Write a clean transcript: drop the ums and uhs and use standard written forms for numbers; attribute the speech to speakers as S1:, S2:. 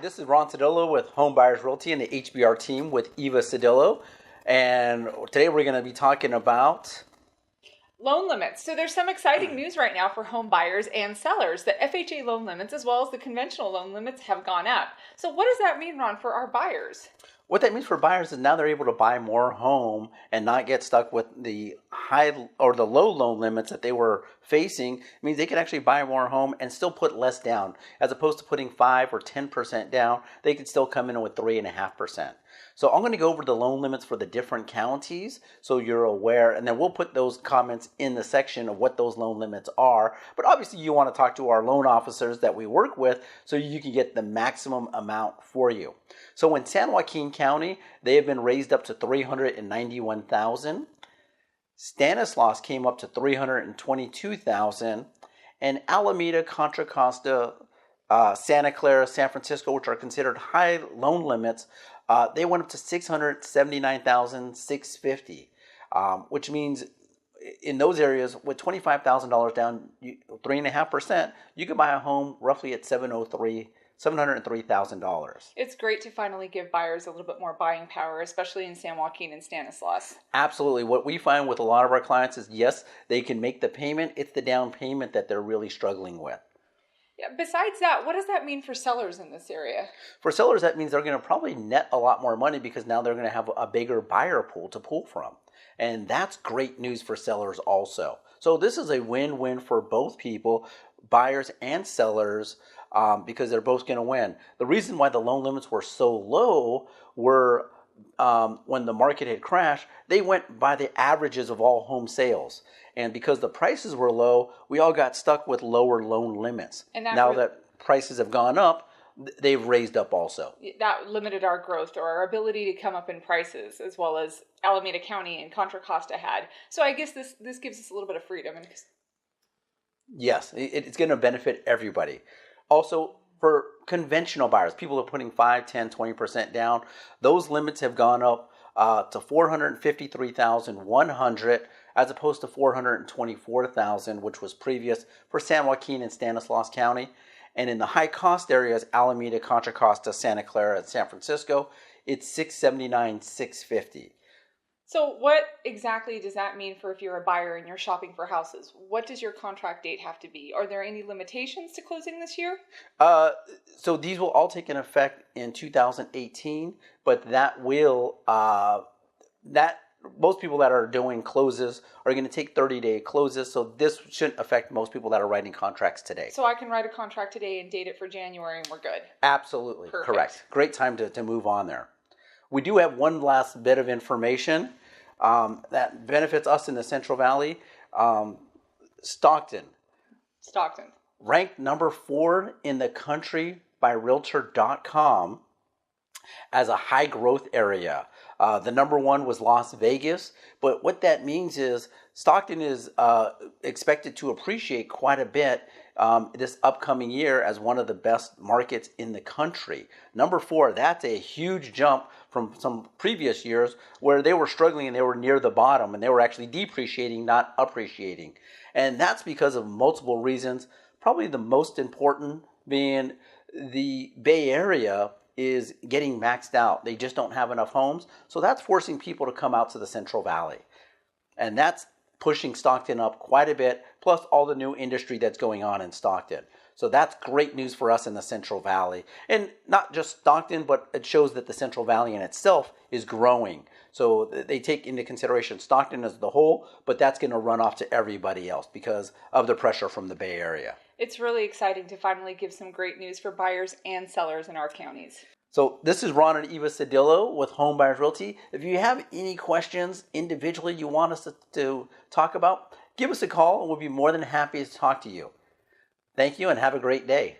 S1: this is Ron Cedillo with Home Buyers Realty and the HBR team with Eva Cedillo. And today we're going to be talking about
S2: loan limits. So there's some exciting news right now for home buyers and sellers. The FHA loan limits as well as the conventional loan limits have gone up. So what does that mean, Ron, for our buyers?
S1: what that means for buyers is now they're able to buy more home and not get stuck with the high or the low loan limits that they were facing. It means they can actually buy more home and still put less down. As opposed to putting 5 or 10% down, they can still come in with 3.5%. So I'm going to go over the loan limits for the different counties so you're aware, and then we'll put those comments in the section of what those loan limits are. But obviously you want to talk to our loan officers that we work with so you can get the maximum amount for you. So in San Joaquin County, they have been raised up to $391,000. Stanislaus came up to $322,000, and Alameda, Contra Costa, Santa Clara, San Francisco, which are considered high loan limits, they went up to $679,650, which means in those areas with $25,000 down, 3.5%, you could buy a home roughly at $703,000.
S2: It's great to finally give buyers a little bit more buying power, especially in San Joaquin and Stanislaus.
S1: Absolutely. What we find with a lot of our clients is, yes, they can make the payment. It's the down payment that they're really struggling with.
S2: Yeah, besides that, what does that mean for sellers in this area?
S1: For sellers, that means they're going to probably net a lot more money because now they're going to have a bigger buyer pool to pull from. And that's great news for sellers also. So this is a win-win for both people, buyers and sellers, because they're both going to win. The reason why the loan limits were so low were when the market had crashed, they went by the averages of all home sales. And because the prices were low, we all got stuck with lower loan limits. And now that prices have gone up, they've raised up also.
S2: That limited our growth or our ability to come up in prices, as well as Alameda County and Contra Costa had. So I guess this gives us a little bit of freedom.
S1: Yes, it's going to benefit everybody. Also, for conventional buyers, people are putting 5, 10, 20% down. Those limits have gone up to $453,100 as opposed to $424,000, which was previous for San Joaquin and Stanislaus County. And in the high cost areas, Alameda, Contra Costa, Santa Clara, and San Francisco, it's $679,650.
S2: So what exactly does that mean for if you're a buyer and you're shopping for houses? What does your contract date have to be? Are there any limitations to closing this year?
S1: So these will all take an effect in 2018, but that will, most people that are doing closes are going to take 30-day closes, so this shouldn't affect most people that are writing contracts today.
S2: So I can write a contract today and date it for January and we're good?
S1: Absolutely.
S2: Perfect.
S1: Correct. Great time to move on there. We do have one last bit of information that benefits us in the Central Valley. Stockton. Ranked number 4 in the country by Realtor.com as a high growth area. The number 1 was Las Vegas, but what that means is Stockton is expected to appreciate quite a bit this upcoming year as one of the best markets in the country. Number 4, that's a huge jump from some previous years where they were struggling and they were near the bottom and they were actually depreciating, not appreciating. And that's because of multiple reasons, probably the most important being the Bay Area is getting maxed out. They just don't have enough homes. So that's forcing people to come out to the Central Valley. And that's pushing Stockton up quite a bit, plus all the new industry that's going on in Stockton. So that's great news for us in the Central Valley. And not just Stockton, but it shows that the Central Valley in itself is growing. So they take into consideration Stockton as the whole, but that's going to run off to everybody else because of the pressure from the Bay Area.
S2: It's really exciting to finally give some great news for buyers and sellers in our counties.
S1: So this is Ron and Eva Cedillo with Home Buyers Realty. If you have any questions individually you want us to talk about, give us a call and we'll be more than happy to talk to you. Thank you and have a great day.